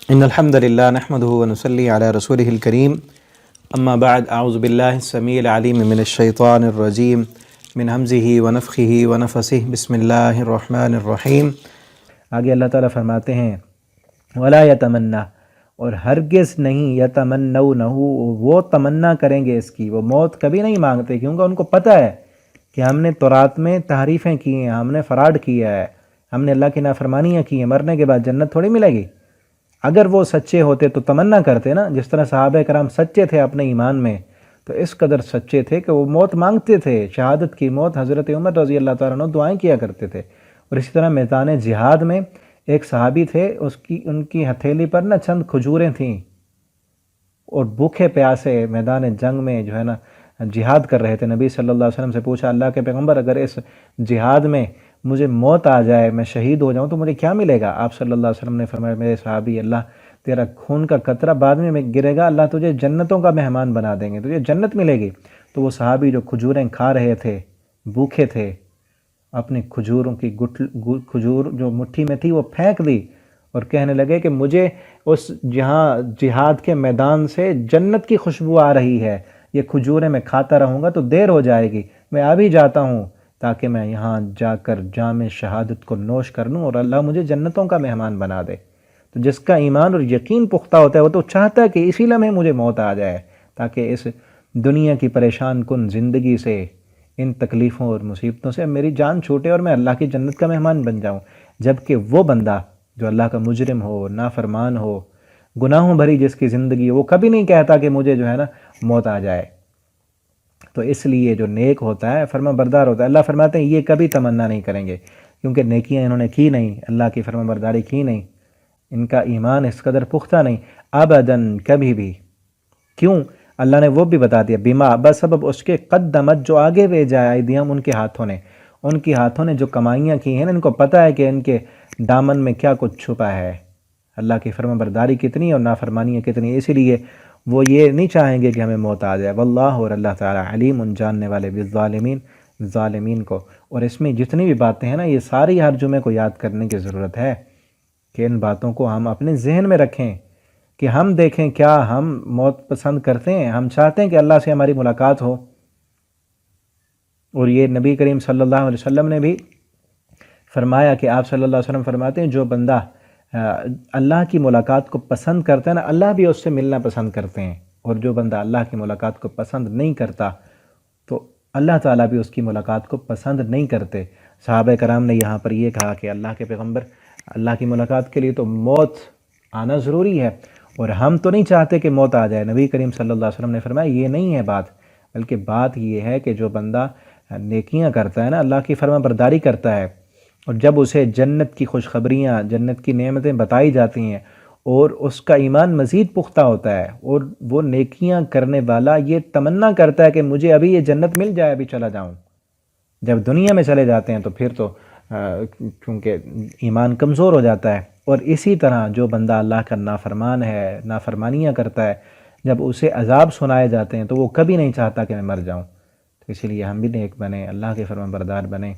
ان الحمد للہ نحمده ونصلی علی رسوله الکریم اما بعد اعوذ باللہ السمیع العلیم من الشیطان الرجیم من حمزه ونفخه ونفثه بسم اللہ الرحمن الرحیم۔ آگے اللہ تعالیٰ فرماتے ہیں ولا یتمنا، اور ہرگز نہیں یتمنونہ، وہ تمنا کریں گے اس کی، وہ موت کبھی نہیں مانگتے، کیونکہ ان کو پتہ ہے کہ ہم نے تورات میں تحریفیں کی ہیں، ہم نے فراڈ کیا ہے، ہم نے اللہ کی نافرمانیاں کی ہیں، مرنے کے بعد جنت تھوڑی ملے گی۔ اگر وہ سچے ہوتے تو تمنا کرتے نا، جس طرح صحابہ کرام سچے تھے اپنے ایمان میں، تو اس قدر سچے تھے کہ وہ موت مانگتے تھے، شہادت کی موت۔ حضرت عمر رضی اللہ تعالیٰ عنہ دعائیں کیا کرتے تھے۔ اور اسی طرح میدان جہاد میں ایک صحابی تھے، ان کی ہتھیلی پر نا چند کھجوریں تھیں، اور بھوکے پیاسے میدان جنگ میں جو ہے نا جہاد کر رہے تھے۔ نبی صلی اللہ علیہ وسلم سے پوچھا، اللہ کے پیغمبر اگر اس جہاد میں مجھے موت آ جائے، میں شہید ہو جاؤں تو مجھے کیا ملے گا؟ آپ صلی اللہ علیہ وسلم نے فرمایا، میرے صحابی، اللہ تیرا خون کا قطرہ بعد میں گرے گا، اللہ تجھے جنتوں کا مہمان بنا دیں گے، تجھے جنت ملے گی۔ تو وہ صحابی جو کھجوریں کھا رہے تھے، بھوکے تھے، اپنی کھجوروں کی کھجور جو مٹھی میں تھی وہ پھینک دی، اور کہنے لگے کہ مجھے اس جہاں جہاد کے میدان سے جنت کی خوشبو آ رہی ہے، یہ کھجوریں میں کھاتا رہوں گا تو دیر ہو جائے گی، میں ابھی جاتا ہوں تاکہ میں یہاں جا کر جام شہادت کو نوش کر لوں اور اللہ مجھے جنتوں کا مہمان بنا دے۔ تو جس کا ایمان اور یقین پختہ ہوتا ہے وہ تو چاہتا ہے کہ اسی لمحے مجھے موت آ جائے، تاکہ اس دنیا کی پریشان کن زندگی سے، ان تکلیفوں اور مصیبتوں سے میری جان چھوٹے اور میں اللہ کی جنت کا مہمان بن جاؤں۔ جبکہ وہ بندہ جو اللہ کا مجرم ہو، نافرمان ہو، گناہوں بھری جس کی زندگی، وہ کبھی نہیں کہتا کہ مجھے جو ہے نا موت آ جائے۔ تو اس لیے جو نیک ہوتا ہے، فرما بردار ہوتا ہے، اللہ فرماتے ہیں یہ کبھی تمنا نہیں کریں گے، کیونکہ نیکیاں انہوں نے کی نہیں، اللہ کی فرما برداری کی نہیں، ان کا ایمان اس قدر پختہ نہیں، ابداً کبھی بھی۔ کیوں؟ اللہ نے وہ بھی بتا دیا، بما، بسبب اس کے قدمت جو آگے بھیجا ہے، ایدیہم، ان کے ہاتھوں نے، ان کی ہاتھوں نے جو کمائیاں کی ہیں، ان کو پتہ ہے کہ ان کے دامن میں کیا کچھ چھپا ہے، اللہ کی فرما برداری کتنی اور نافرمانیاں کتنی، اسی لیے وہ یہ نہیں چاہیں گے کہ ہمیں موت آ جائے۔ واللہ، اور اللہ تعالیٰ علیم، ان جاننے والے، بالظالمین، ظالمین کو۔ اور اس میں جتنی بھی باتیں ہیں نا، یہ ساری ہر جمعے کو یاد کرنے کی ضرورت ہے، کہ ان باتوں کو ہم اپنے ذہن میں رکھیں، کہ ہم دیکھیں کیا ہم موت پسند کرتے ہیں، ہم چاہتے ہیں کہ اللہ سے ہماری ملاقات ہو۔ اور یہ نبی کریم صلی اللہ علیہ وسلم نے بھی فرمایا کہ آپ صلی اللہ علیہ وسلم فرماتے ہیں، جو بندہ اللہ کی ملاقات کو پسند کرتا ہے نا، اللہ بھی اس سے ملنا پسند کرتے ہیں، اور جو بندہ اللہ کی ملاقات کو پسند نہیں کرتا تو اللہ تعالیٰ بھی اس کی ملاقات کو پسند نہیں کرتے۔ صحابہ کرام نے یہاں پر یہ کہا کہ اللہ کے پیغمبر، اللہ کی ملاقات کے لیے تو موت آنا ضروری ہے، اور ہم تو نہیں چاہتے کہ موت آ جائے۔ نبی کریم صلی اللہ علیہ وسلم نے فرمایا یہ نہیں ہے بات، بلکہ بات یہ ہے کہ جو بندہ نیکیاں کرتا ہے نا، اللہ کی فرما برداری کرتا ہے، اور جب اسے جنت کی خوشخبریاں، جنت کی نعمتیں بتائی جاتی ہیں، اور اس کا ایمان مزید پختہ ہوتا ہے، اور وہ نیکیاں کرنے والا یہ تمنا کرتا ہے کہ مجھے ابھی یہ جنت مل جائے، ابھی چلا جاؤں۔ جب دنیا میں چلے جاتے ہیں تو پھر تو کیونکہ ایمان کمزور ہو جاتا ہے۔ اور اسی طرح جو بندہ اللہ کا نافرمان ہے، نافرمانیاں کرتا ہے، جب اسے عذاب سنائے جاتے ہیں تو وہ کبھی نہیں چاہتا کہ میں مر جاؤں۔ تو اسی لیے ہم بھی نیک بنیں، اللہ کے فرمان بردار بنیں،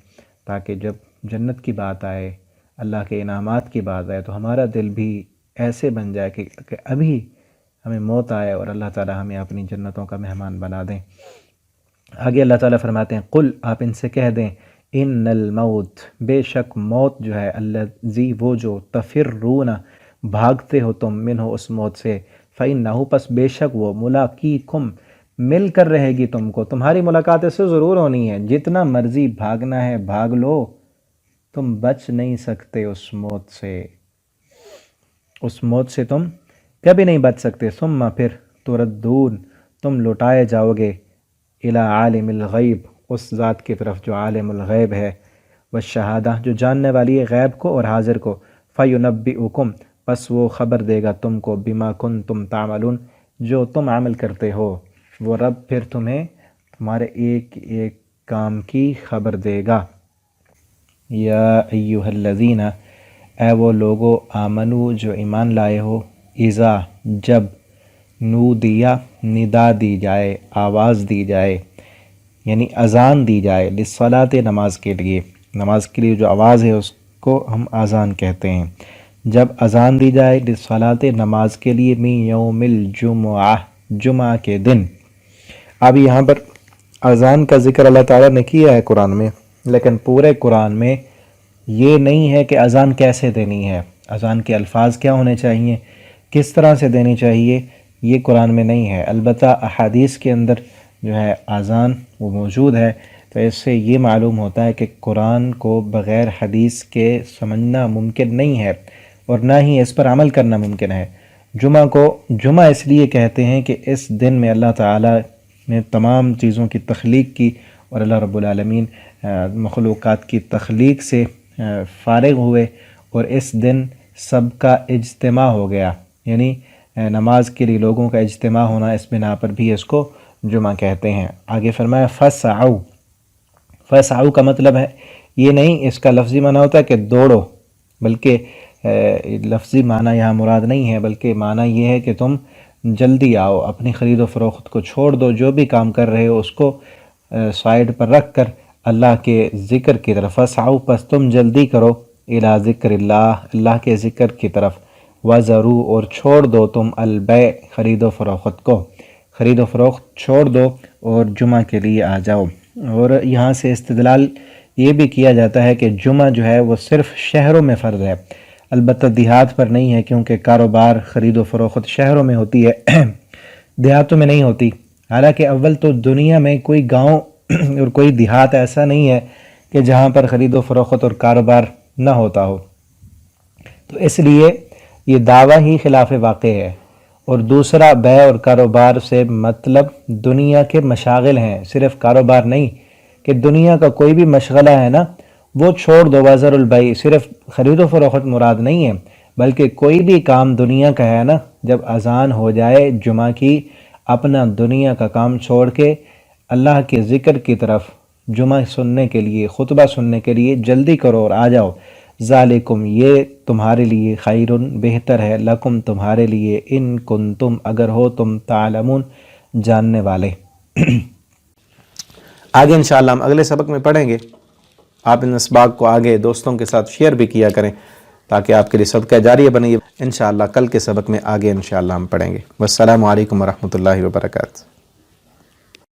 تاکہ جب جنت کی بات آئے، اللہ کے انعامات کی بات آئے، تو ہمارا دل بھی ایسے بن جائے کہ ابھی ہمیں موت آئے اور اللہ تعالیٰ ہمیں اپنی جنتوں کا مہمان بنا دیں۔ آگے اللہ تعالیٰ فرماتے ہیں، قل، آپ ان سے کہہ دیں، ان الموت، بے شک موت جو ہے، الذی، وہ جو، تفرون، بھاگتے ہو تم، منہ، اس موت سے، فإنہ، پس بے شک وہ، ملاقیکم، مل کر رہے گی تم کو، تمہاری ملاقات اس سے ضرور ہونی ہے، جتنا مرضی بھاگنا ہے بھاگ لو، تم بچ نہیں سکتے اس موت سے، اس موت سے تم کبھی نہیں بچ سکتے۔ ثم، پھر، تردون، تم لوٹائے جاؤ گے، الی عالم الغیب، اس ذات کی طرف جو عالم الغیب ہے، والشہادہ، جو جاننے والی ہے غیب کو اور حاضر کو، فینبئکم، پس وہ خبر دے گا تم کو، بما کنتم تعملون، جو تم عمل کرتے ہو، وہ رب پھر تمہیں تمہارے ایک ایک کام کی خبر دے گا۔ یا ایہا الذین، اے وہ لوگو، آمنو، جو ایمان لائے ہو، اذا، جب، نودیا، ندا دی جائے، آواز دی جائے، یعنی اذان دی جائے، للصلاۃ، نماز کے لیے، نماز کے لیے جو آواز ہے اس کو ہم اذان کہتے ہیں۔ جب اذان دی جائے للصلاۃ نماز کے لیے من یوم الجمعہ جمعہ کے دن۔ اب یہاں پر اذان کا ذکر اللہ تعالیٰ نے کیا ہے قرآن میں، لیکن پورے قرآن میں یہ نہیں ہے کہ اذان کیسے دینی ہے، اذان کے الفاظ کیا ہونے چاہیے، کس طرح سے دینی چاہیے، یہ قرآن میں نہیں ہے۔ البتہ احادیث کے اندر جو ہے اذان وہ موجود ہے، تو اس سے یہ معلوم ہوتا ہے کہ قرآن کو بغیر حدیث کے سمجھنا ممکن نہیں ہے، اور نہ ہی اس پر عمل کرنا ممکن ہے۔ جمعہ کو جمعہ اس لیے کہتے ہیں کہ اس دن میں اللہ تعالیٰ نے تمام چیزوں کی تخلیق کی، اور اللہ رب العالمین مخلوقات کی تخلیق سے فارغ ہوئے، اور اس دن سب کا اجتماع ہو گیا، یعنی نماز کے لیے لوگوں کا اجتماع ہونا، اس بنا پر بھی اس کو جمعہ کہتے ہیں۔ آگے فرمایا فسعوا، فسعوا کا مطلب ہے یہ نہیں اس کا لفظی معنی ہوتا ہے کہ دوڑو، بلکہ لفظی معنی یہاں مراد نہیں ہے، بلکہ معنی یہ ہے کہ تم جلدی آؤ، اپنی خرید و فروخت کو چھوڑ دو، جو بھی کام کر رہے ہو اس کو سائیڈ پر رکھ کر اللہ کے ذکر کی طرف، فسعوا پس تم جلدی کرو، الی ذکر اللہ کے ذکر کی طرف، وذروا اور چھوڑ دو تم البیع خرید و فروخت کو، خرید و فروخت چھوڑ دو اور جمعہ کے لیے آ جاؤ۔ اور یہاں سے استدلال یہ بھی کیا جاتا ہے کہ جمعہ جو ہے وہ صرف شہروں میں فرض ہے، البتہ دیہات پر نہیں ہے، کیونکہ کاروبار خرید و فروخت شہروں میں ہوتی ہے، دیہاتوں میں نہیں ہوتی۔ حالانکہ اول تو دنیا میں کوئی گاؤں اور کوئی دیہات ایسا نہیں ہے کہ جہاں پر خرید و فروخت اور کاروبار نہ ہوتا ہو، تو اس لیے یہ دعویٰ ہی خلاف واقع ہے۔ اور دوسرا، بیع اور کاروبار سے مطلب دنیا کے مشاغل ہیں، صرف کاروبار نہیں، کہ دنیا کا کوئی بھی مشغلہ ہے نا وہ چھوڑ دو، وذر البیع، صرف خرید و فروخت مراد نہیں ہے، بلکہ کوئی بھی کام دنیا کا ہے نا، جب اذان ہو جائے جمعہ کی، اپنا دنیا کا کام چھوڑ کے اللہ کے ذکر کی طرف جمعہ سننے کے لیے، خطبہ سننے کے لیے جلدی کرو اور آ جاؤ۔ ذالکم یہ تمہارے لیے، خیرن بہتر ہے، لکم تمہارے لیے، ان کنتم اگر ہو تم تعلمون جاننے والے۔ آگے انشاءاللہ ہم اگلے سبق میں پڑھیں گے، آپ ان اسباق کو آگے دوستوں کے ساتھ شیئر بھی کیا کریں تاکہ آپ کے لیے صدقہ جاریہ بنے۔ انشاءاللہ کل کے سبق میں آگے انشاءاللہ ہم پڑھیں گے۔ والسلام علیکم ورحمۃ اللہ وبرکاتہ۔